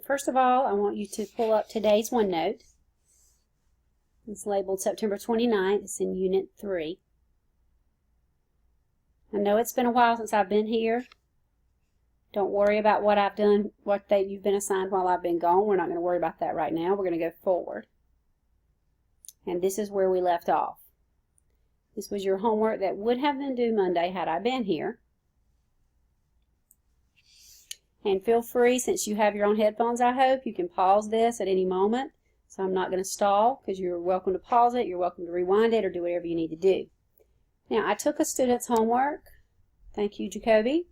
Alright, first of all, I want you to pull up today's OneNote. It's labeled September 29th. It's in Unit 3. I know it's been a while since I've been here. Don't worry about what I've done, you've been assigned while I've been gone. We're not going to worry about that right now. We're going to go forward. And this is where we left off. This was your homework that would have been due Monday had I been here. And feel free, since you have your own headphones, I hope, you can pause this at any moment. So I'm not going to stall, because you're welcome to pause it, you're welcome to rewind it, or do whatever you need to do. Now, I took a student's homework, thank you, Jacoby,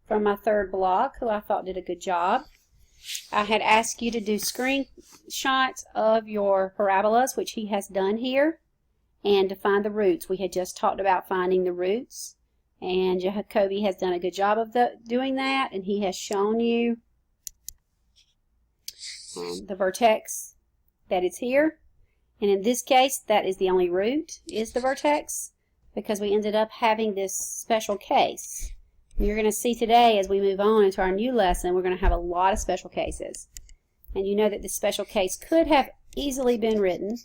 from my third block, who I thought did a good job. I had asked you to do screenshots of your parabolas, which he has done here, and to find the roots. We had just talked about finding the roots, and Jacoby has done a good job of doing that, and he has shown you the vertex that is here. And in this case, that is the only root, is the vertex, because we ended up having this special case. You're going to see today, as we move on into our new lesson, we're going to have a lot of special cases. And you know that this special case could have easily been written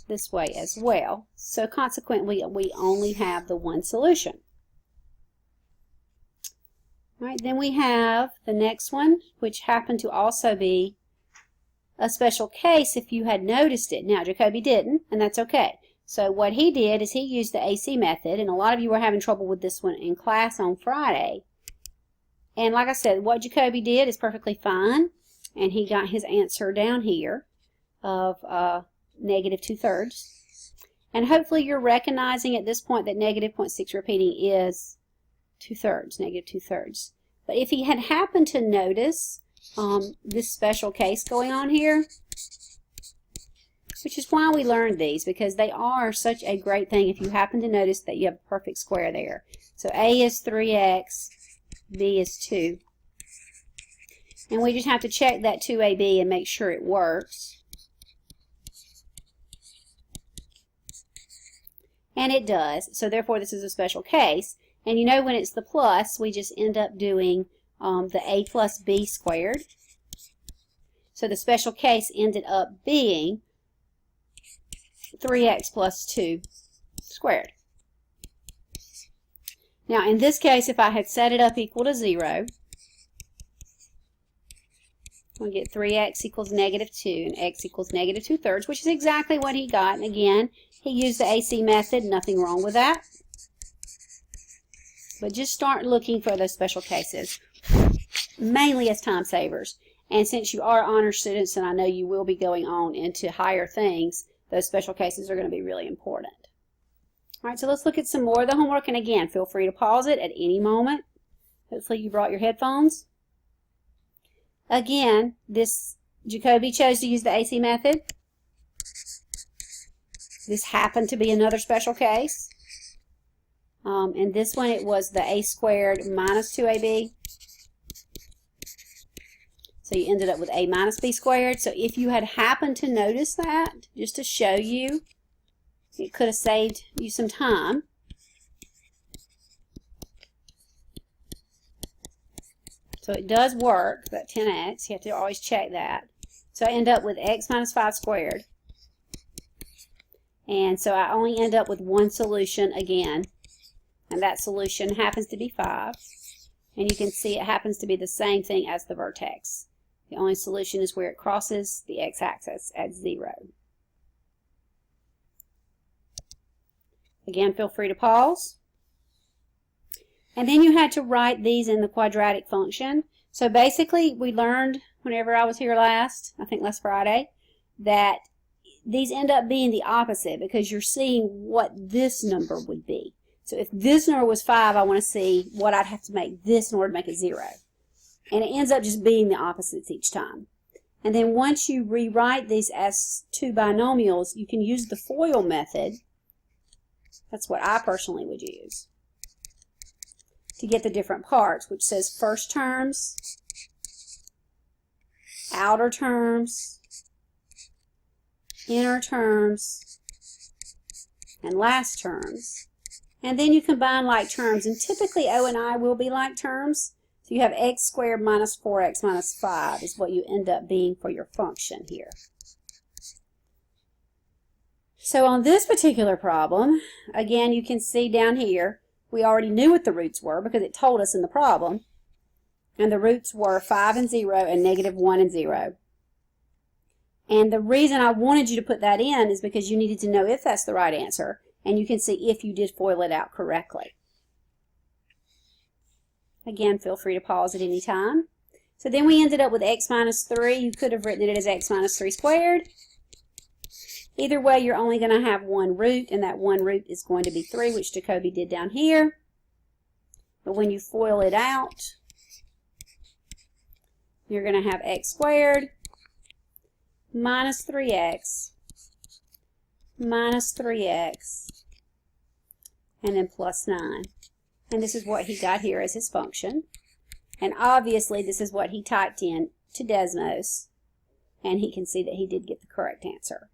this way as well. So consequently, we only have the one solution. All right, then we have the next one, which happened to also be a special case if you had noticed it. Now, Jacoby didn't, and that's okay. So what he did is he used the AC method, and a lot of you were having trouble with this one in class on Friday. And like I said, what Jacoby did is perfectly fine, and he got his answer down here of negative 2/3. And hopefully you're recognizing at this point that negative 0.6 repeating is 2/3, negative 2/3. But if he had happened to notice this special case going on here, which is why we learned these, because they are such a great thing if you happen to notice that you have a perfect square there. So A is 3x, B is 2. And we just have to check that 2AB and make sure it works. And it does. So therefore this is a special case. And you know when it's the plus, we just end up doing the A plus B squared. So the special case ended up being 3x plus 2 squared. Now in this case, if I had set it up equal to 0, we'll get 3x equals negative 2 and x equals negative 2/3, which is exactly what he got. And again, he used the AC method, nothing wrong with that. But just start looking for those special cases, mainly as time savers. And since you are honor students, and I know you will be going on into higher things, those special cases are going to be really important. All right, so let's look at some more of the homework. And again, feel free to pause it at any moment. Hopefully you brought your headphones. Again, Jacoby chose to use the AC method. This happened to be another special case. And this one, it was the a squared minus 2ab. So you ended up with a minus b squared. So if you had happened to notice that, just to show you, it could have saved you some time. So it does work, that 10x. You have to always check that. So I end up with x minus 5 squared. And so I only end up with one solution again. And that solution happens to be 5. And you can see it happens to be the same thing as the vertex. The only solution is where it crosses the x-axis at 0. Again, feel free to pause. And then you had to write these in the quadratic function. So basically, we learned whenever I was here last, I think last Friday, that these end up being the opposite because you're seeing what this number would be. So if this number was 5, I want to see what I'd have to make this in order to make it 0. And it ends up just being the opposites each time. And then once you rewrite these as two binomials, you can use the FOIL method. That's what I personally would use to get the different parts, which says first terms, outer terms, inner terms, and last terms. And then you combine like terms, and typically O and I will be like terms. So you have x squared minus 4x minus 5 is what you end up being for your function here. So on this particular problem, again, you can see down here, we already knew what the roots were because it told us in the problem. And the roots were 5 and 0 and negative 1 and 0. And the reason I wanted you to put that in is because you needed to know if that's the right answer. And you can see if you did FOIL it out correctly. Again, feel free to pause at any time. So then we ended up with x minus 3. You could have written it as x minus 3 squared. Either way, you're only going to have one root, and that one root is going to be 3, which Jacoby did down here. But when you FOIL it out, you're going to have x squared minus 3x minus 3x and then plus 9. And this is what he got here as his function. And obviously this is what he typed in to Desmos, and he can see that he did get the correct answer.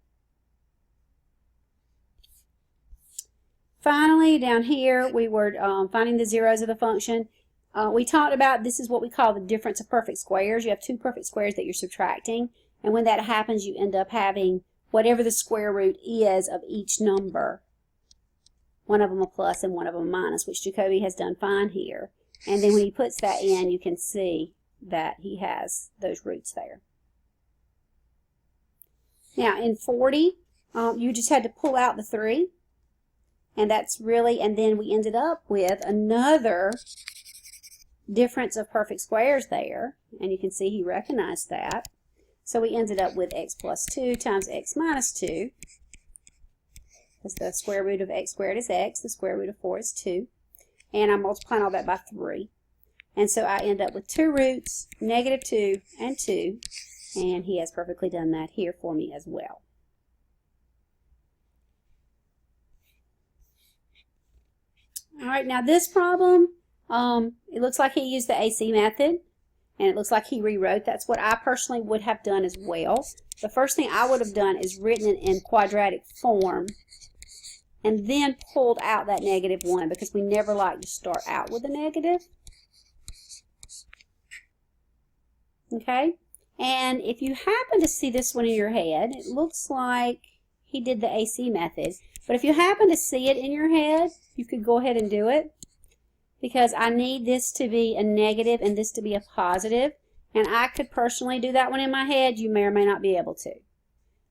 Finally, down here we were finding the zeros of the function. We talked about this is what we call the difference of perfect squares. You have two perfect squares that you're subtracting, and when that happens you end up having whatever the square root is of each number. One of them a plus and one of them a minus, which Jacoby has done fine here. And then when he puts that in, you can see that he has those roots there. Now in 40, you just had to pull out the 3. And that's really, and then we ended up with another difference of perfect squares there. And you can see he recognized that. So we ended up with x plus 2 times x minus 2. Because the square root of x squared is x, the square root of 4 is 2. And I'm multiplying all that by 3. And so I end up with 2 roots, negative 2 and 2. And he has perfectly done that here for me as well. All right, now this problem, it looks like he used the AC method. And it looks like he rewrote. That's what I personally would have done as well. The first thing I would have done is written it in quadratic form and then pulled out that negative 1 because we never like to start out with a negative. Okay? And if you happen to see this one in your head, it looks like he did the AC method. But if you happen to see it in your head, you could go ahead and do it. Because I need this to be a negative and this to be a positive. And I could personally do that one in my head. You may or may not be able to.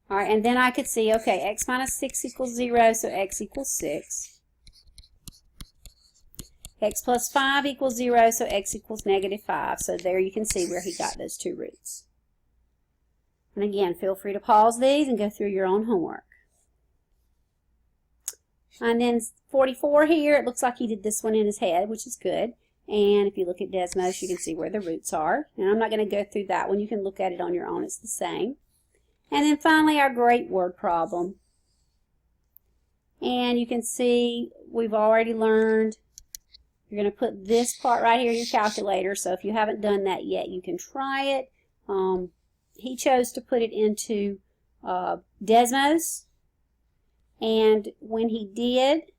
All right, and then I could see, okay, x minus 6 equals 0, so x equals 6. X plus 5 equals 0, so x equals negative 5. So there you can see where he got those two roots. And again, feel free to pause these and go through your own homework. And then 44 here, it looks like he did this one in his head, which is good. And if you look at Desmos, you can see where the roots are. And I'm not going to go through that one. You can look at it on your own. It's the same. And then finally, our great word problem. And you can see we've already learned you're going to put this part right here in your calculator. So if you haven't done that yet, you can try it. He chose to put it into Desmos. And when he did,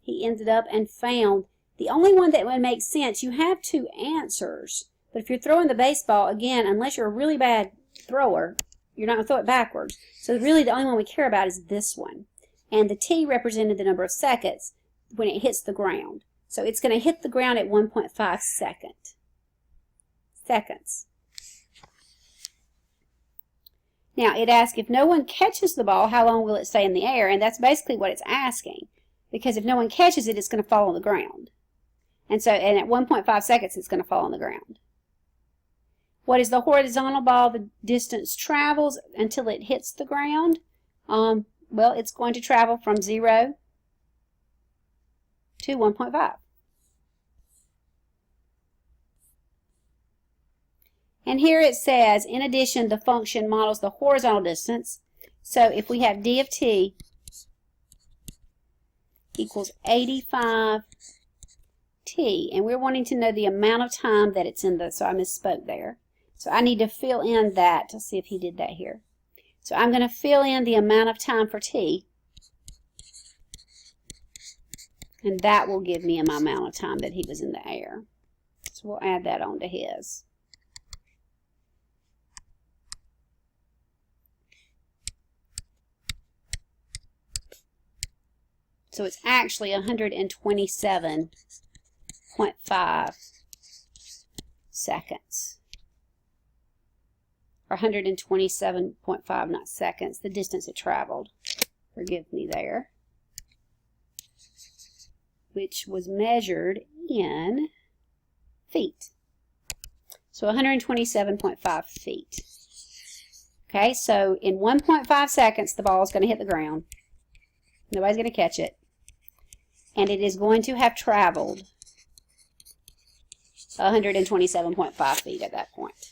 he ended up and found the only one that would make sense. You have two answers, but if you're throwing the baseball, again, unless you're a really bad thrower, you're not going to throw it backwards. So really the only one we care about is this one. And the T represented the number of seconds when it hits the ground. So it's going to hit the ground at 1.5 seconds. Now, it asks if no one catches the ball, how long will it stay in the air? And that's basically what it's asking. Because if no one catches it, it's going to fall on the ground. And at 1.5 seconds, it's going to fall on the ground. What is the horizontal ball the distance travels until it hits the ground? Well, it's going to travel from 0 to 1.5. And here it says, in addition, the function models the horizontal distance. So if we have d of t equals 85t, and we're wanting to know the amount of time that it's in the, so I misspoke there. So I need to fill in that. Let's see if he did that here. So I'm going to fill in the amount of time for t, and that will give me my amount of time that he was in the air. That's So we'll add that onto his. So it's actually 127.5 seconds. Or 127.5, not seconds, the distance it traveled. Forgive me there. Which was measured in feet. So 127.5 feet. Okay, so in 1.5 seconds, the ball is going to hit the ground. Nobody's going to catch it. And it is going to have traveled 127.5 feet at that point.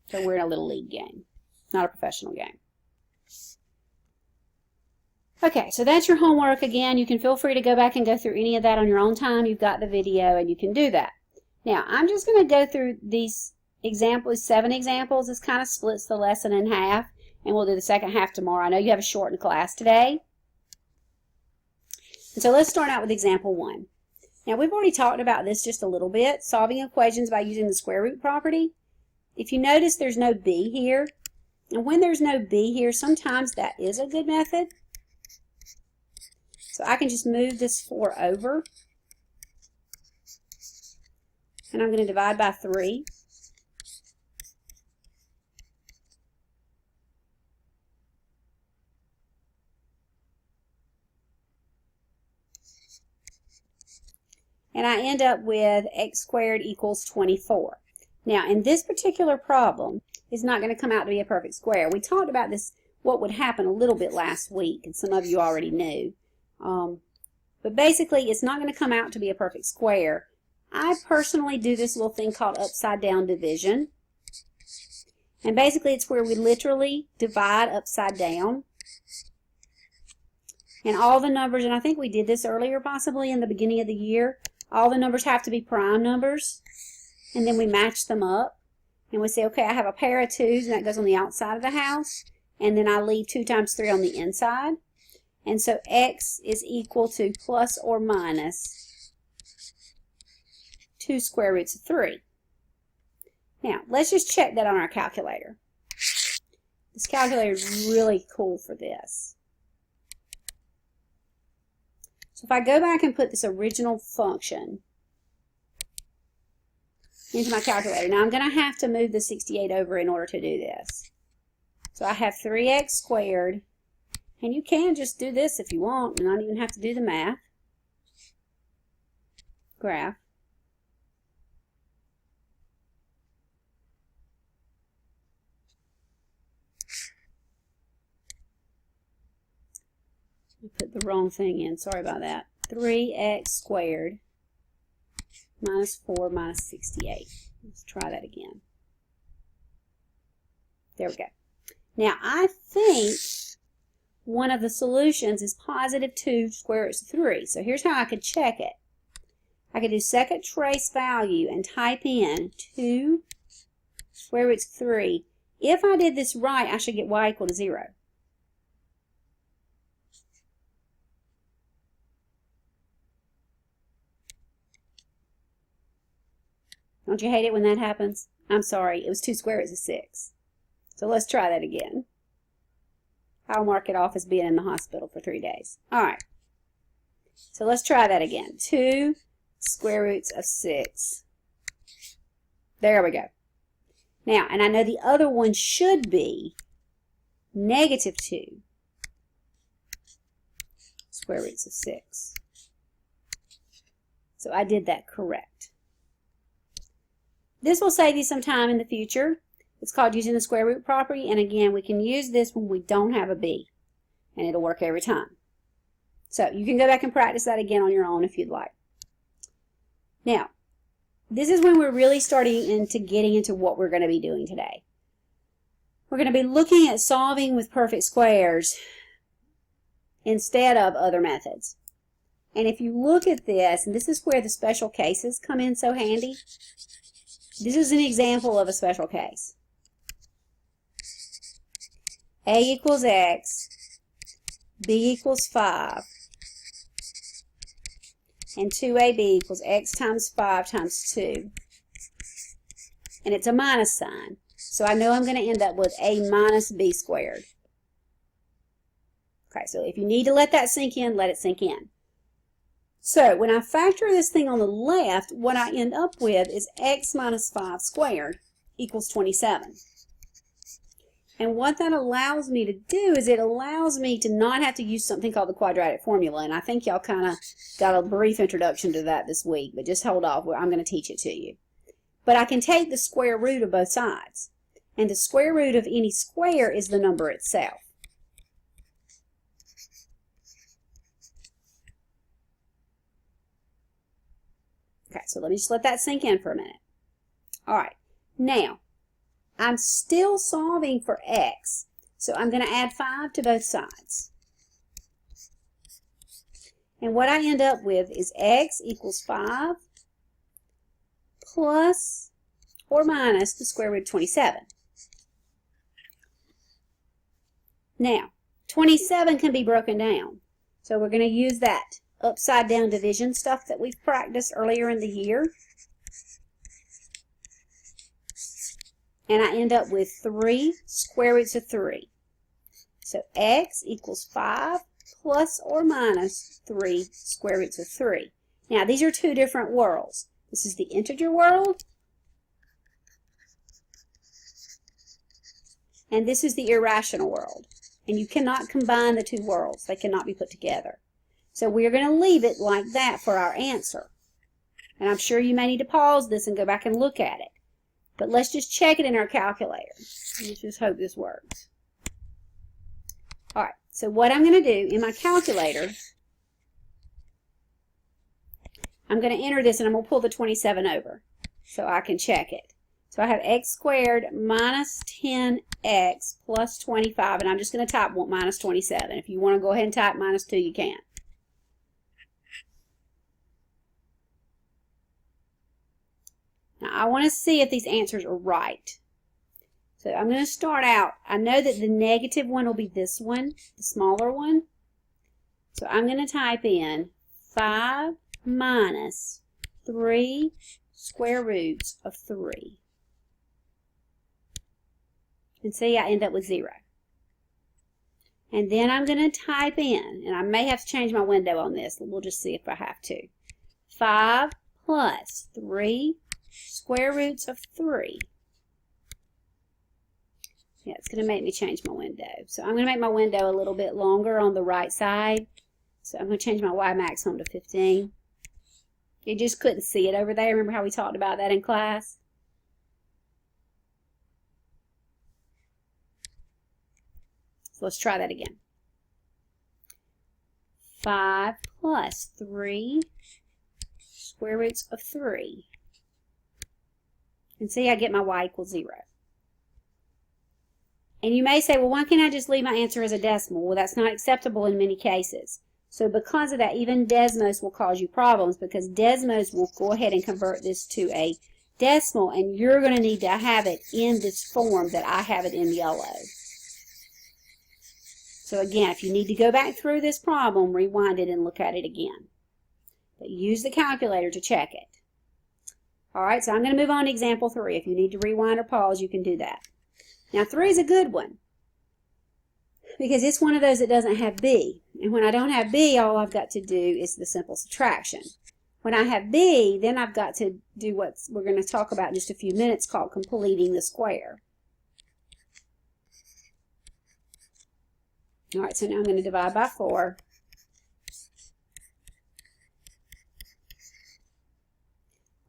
So we're in a little league game, not a professional game. Okay, so that's your homework. Again, you can feel free to go back and go through any of that on your own time. You've got the video and you can do that. Now, I'm just going to go through these examples, 7 examples. This kind of splits the lesson in half, and we'll do the second half tomorrow. I know you have a shortened class today. And so let's start out with example 1. Now, we've already talked about this just a little bit, solving equations by using the square root property. If you notice, there's no b here. And when there's no b here, sometimes that is a good method. So I can just move this 4 over. And I'm going to divide by 3. And I end up with x squared equals 24. Now, in this particular problem, it's not going to come out to be a perfect square. We talked about this, what would happen a little bit last week, and some of you already knew. But basically, it's not going to come out to be a perfect square. I personally do this little thing called upside down division. And basically, it's where we literally divide upside down. And all the numbers, and I think we did this earlier possibly in the beginning of the year, all the numbers have to be prime numbers. And then we match them up. And we say, okay, I have a pair of 2s, and that goes on the outside of the house. And then I leave 2 times 3 on the inside. And so x is equal to plus or minus 2 square roots of 3. Now, let's just check that on our calculator. This calculator is really cool for this. So if I go back and put this original function into my calculator, now I'm going to have to move the 68 over in order to do this. So I have 3x squared. And you can just do this if you want and not even have to do the math. Graph. I put the wrong thing in. Sorry about that. 3x squared minus 4 minus 68. Let's try that again. There we go. Now, I think one of the solutions is positive 2 square roots of 3. So here's how I could check it. I could do second trace value and type in 2 square roots of 3. If I did this right, I should get y equal to 0. Don't you hate it when that happens? I'm sorry, it was 2 square roots of 6. So let's try that again. I'll mark it off as being in the hospital for 3 days. All right. So let's try that again. 2 square roots of 6. There we go. Now, and I know the other one should be negative 2 square roots of 6. So I did that correct. This will save you some time in the future. It's called using the square root property, and again, we can use this when we don't have a b, and it'll work every time. So you can go back and practice that again on your own if you'd like. Now, this is when we're really starting to getting into what we're going to be doing today. We're going to be looking at solving with perfect squares instead of other methods. And if you look at this, and this is where the special cases come in so handy. This is an example of a special case. A equals x, b equals 5, and 2ab equals x times 5 times 2 and it's a minus sign. So I know I'm going to end up with a minus b squared. Okay, so if you need to let that sink in, let it sink in. So when I factor this thing on the left, what I end up with is x minus 5 squared equals 27. And what that allows me to do is it allows me to not have to use something called the quadratic formula. And I think y'all kind of got a brief introduction to that this week, but just hold off. I'm going to teach it to you. But I can take the square root of both sides. And the square root of any square is the number itself. Okay, so let me just let that sink in for a minute. All right, now, I'm still solving for x, so I'm going to add 5 to both sides. And what I end up with is x equals 5 plus or minus the square root of 27. Now, 27 can be broken down, so we're going to use that upside down division stuff that we've practiced earlier in the year. And I end up with 3 square roots of 3. So x equals 5 plus or minus 3 square roots of 3. Now, these are two different worlds. This is the integer world, and this is the irrational world. And you cannot combine the two worlds. They cannot be put together. So we're going to leave it like that for our answer. And I'm sure you may need to pause this and go back and look at it. But let's just check it in our calculator. Let's just hope this works. All right, so what I'm going to do in my calculator, I'm going to enter this and I'm going to pull the 27 over so I can check it. So I have x squared minus 10x plus 25, and I'm just going to type minus 27. If you want to go ahead and type minus 2, you can. Now, I want to see if these answers are right. So I'm going to start out. I know that the negative one will be this one, the smaller one. So I'm going to type in 5 minus 3 square roots of 3. And see, I end up with 0. And then I'm going to type in, and I may have to change my window on this. We'll just see if I have to. 5 plus 3 square roots of 3. Yeah, it's going to make me change my window. So I'm going to make my window a little bit longer on the right side. So I'm going to change my Y maximum to 15. You just couldn't see it over there. Remember how we talked about that in class? So let's try that again. 5 plus 3 square roots of 3. And see, I get my y equals 0. And you may say, well, why can't I just leave my answer as a decimal? Well, that's not acceptable in many cases. So because of that, even Desmos will cause you problems, because Desmos will go ahead and convert this to a decimal, and you're going to need to have it in this form that I have it in yellow. So again, if you need to go back through this problem, rewind it and look at it again. But use the calculator to check it. All right, so I'm going to move on to example 3. If you need to rewind or pause, you can do that. Now 3 is a good one because it's one of those that doesn't have b. And when I don't have b, all I've got to do is the simple subtraction. When I have b, then I've got to do what we're going to talk about in just a few minutes called completing the square. All right, so now I'm going to divide by 4.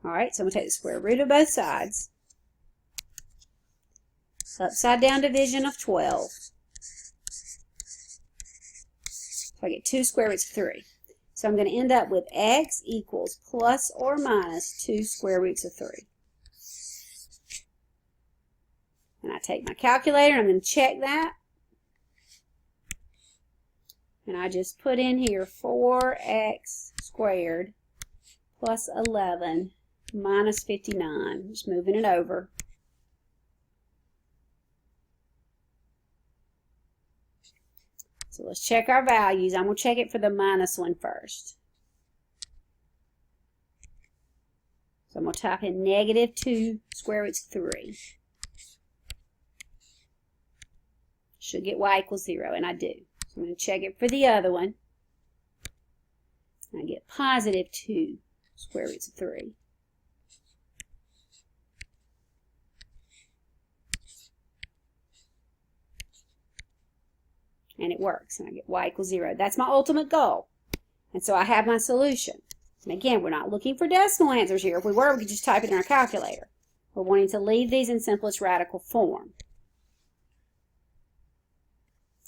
All right, so I'm going to take the square root of both sides. Upside down division of 12. So I get 2 square roots of 3. So I'm going to end up with x equals plus or minus 2 square roots of 3. And I take my calculator and I'm going to check that. And I just put in here 4x squared plus 11 minus 59. Just moving it over. So let's check our values. I'm going to check it for the minus one first. So I'm going to type in negative 2 square roots of 3. Should get y equals 0, and I do. So I'm going to check it for the other one. I get positive 2 square roots of 3. And it works, and I get y equals 0. That's my ultimate goal. And so I have my solution. And again, we're not looking for decimal answers here. If we were, we could just type it in our calculator. We're wanting to leave these in simplest radical form.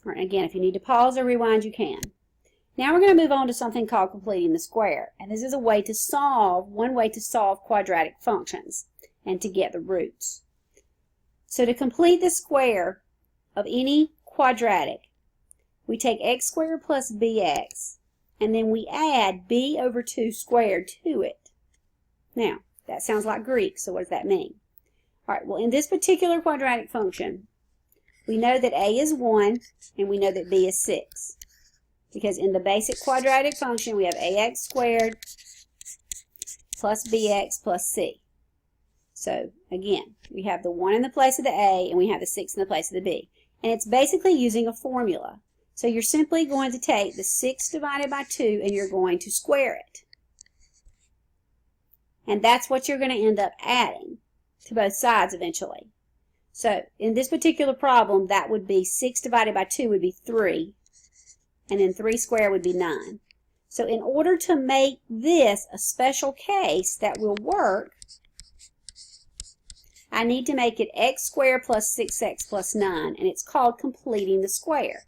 All right, again, if you need to pause or rewind, you can. Now we're going to move on to something called completing the square. And this is a way to solve, one way to solve quadratic functions and to get the roots. So to complete the square of any quadratic, we take x squared plus bx, and then we add b over 2 squared to it. Now, that sounds like Greek, so what does that mean? All right, well, in this particular quadratic function, we know that a is 1, and we know that b is 6. Because in the basic quadratic function, we have ax squared plus bx plus c. So, again, we have the 1 in the place of the a, and we have the 6 in the place of the b. And it's basically using a formula. So you're simply going to take the 6 divided by 2 and you're going to square it. And that's what you're going to end up adding to both sides eventually. So in this particular problem, that would be 6 divided by 2 would be 3. And then 3 squared would be 9. So in order to make this a special case that will work, I need to make it x squared plus 6x plus 9. And it's called completing the square.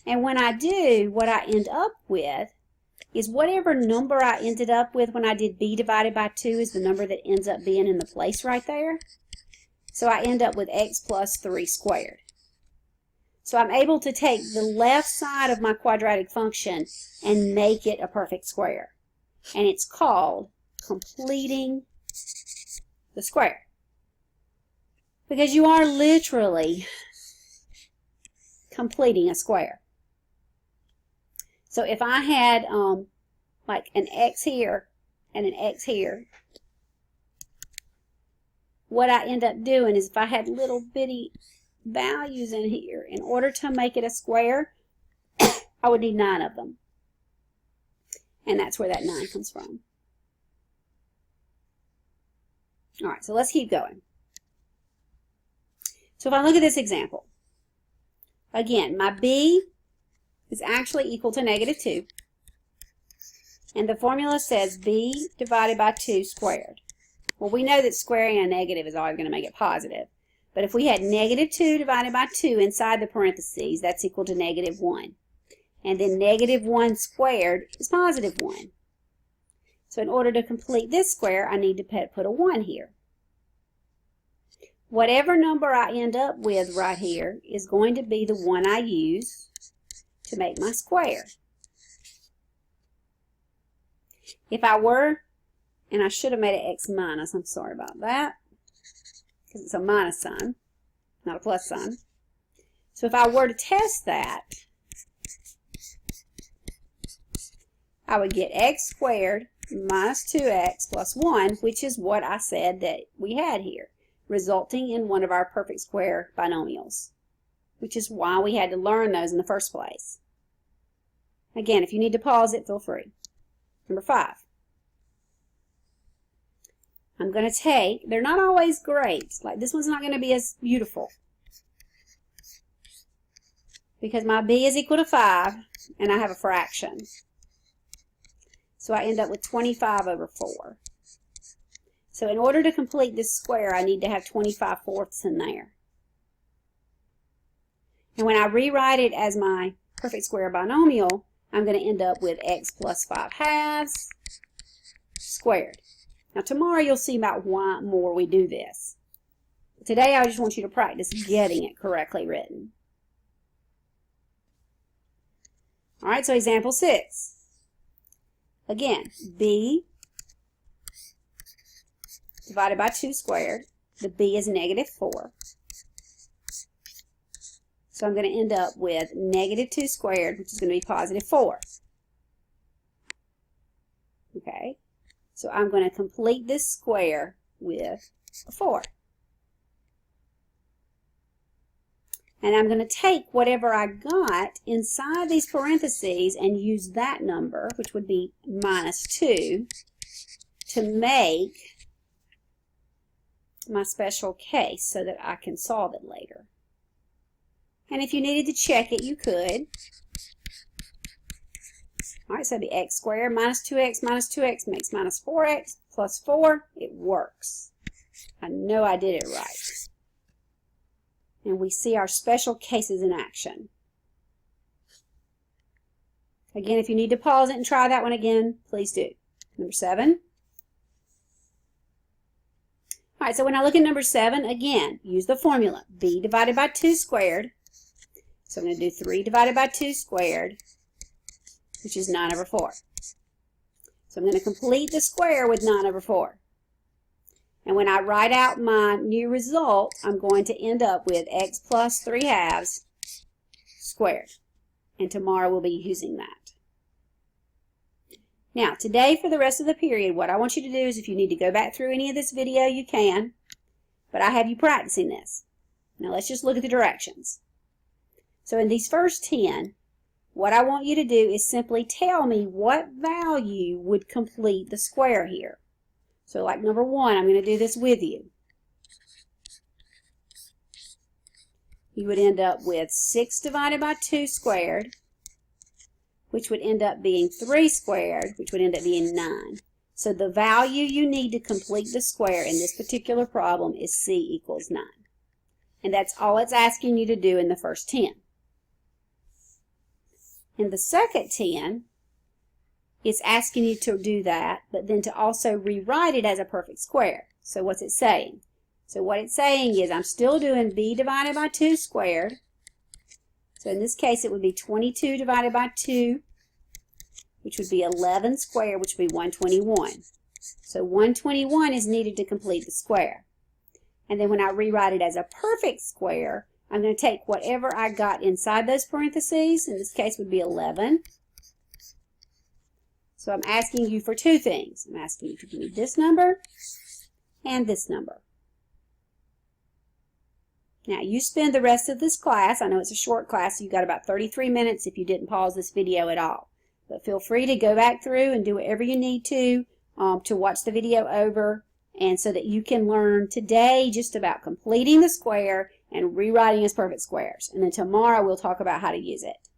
And when I do, what I end up with is whatever number I ended up with when I did b divided by 2 is the number that ends up being in the place right there. So I end up with x plus 3 squared. So I'm able to take the left side of my quadratic function and make it a perfect square. And it's called completing the square. Because you are literally completing a square. So if I had like an x here and an x here, what I end up doing is if I had little bitty values in here, in order to make it a square, I would need 9 of them. And that's where that 9 comes from. All right, so let's keep going. So if I look at this example, again, my b is actually equal to negative 2. And the formula says b divided by 2 squared. Well, we know that squaring a negative is always going to make it positive. But if we had negative 2 divided by 2 inside the parentheses, that's equal to negative 1. And then negative 1 squared is positive 1. So in order to complete this square, I need to put a 1 here. Whatever number I end up with right here is going to be the one I use to make my square. If I were, and I should have made it x minus, I'm sorry about that, because it's a minus sign, not a plus sign. So if I were to test that, I would get x squared minus 2x plus 1, which is what I said that we had here, resulting in one of our perfect square binomials, which is why we had to learn those in the first place. Again, if you need to pause it, feel free. Number 5. I'm going to take, they're not always great, like this one's not going to be as beautiful, because my b is equal to 5, and I have a fraction. So I end up with 25 over 4. So in order to complete this square, I need to have 25 fourths in there. And when I rewrite it as my perfect square binomial, I'm going to end up with x plus 5 halves squared. Now tomorrow you'll see about why more we do this. Today I just want you to practice getting it correctly written. Alright, so example 6. Again, b divided by 2 squared. The b is negative 4. So I'm going to end up with negative 2 squared, which is going to be positive 4. Okay, So I'm going to complete this square with a 4. And I'm going to take whatever I got inside these parentheses and use that number, which would be -2, to make my special case so that I can solve it later. And if you needed to check it, you could. All right, so it'd be x squared minus 2x makes -4x plus 4. It works. I know I did it right. And we see our special cases in action. Again, if you need to pause it and try that one again, please do. Number 7. All right, so when I look at number 7, again, use the formula. B divided by 2 squared. So I'm going to do 3 divided by 2 squared, which is 9/4. So I'm going to complete the square with 9/4. And when I write out my new result, I'm going to end up with x plus 3/2 squared. And tomorrow we'll be using that. Now, today for the rest of the period, what I want you to do is if you need to go back through any of this video, you can. But I have you practicing this. Now let's just look at the directions. So in these first 10, what I want you to do is simply tell me what value would complete the square here. So like number 1, I'm going to do this with you. You would end up with 6 divided by 2 squared, which would end up being 3 squared, which would end up being 9. So the value you need to complete the square in this particular problem is c equals 9. And that's all it's asking you to do in the first 10. In the second 10, it's asking you to do that, but then to also rewrite it as a perfect square. So what's it saying? So what it's saying is I'm still doing b divided by 2 squared. So in this case, it would be 22 divided by 2, which would be 11 squared, which would be 121. So 121 is needed to complete the square. And then when I rewrite it as a perfect square, I'm going to take whatever I got inside those parentheses. In this case, would be 11. So I'm asking you for 2 things. I'm asking you to give me this number and this number. Now, you spend the rest of this class, I know it's a short class, so you've got about 33 minutes if you didn't pause this video at all. But feel free to go back through and do whatever you need to watch the video over, and so that you can learn today just about completing the square and rewriting as perfect squares. And then tomorrow we'll talk about how to use it.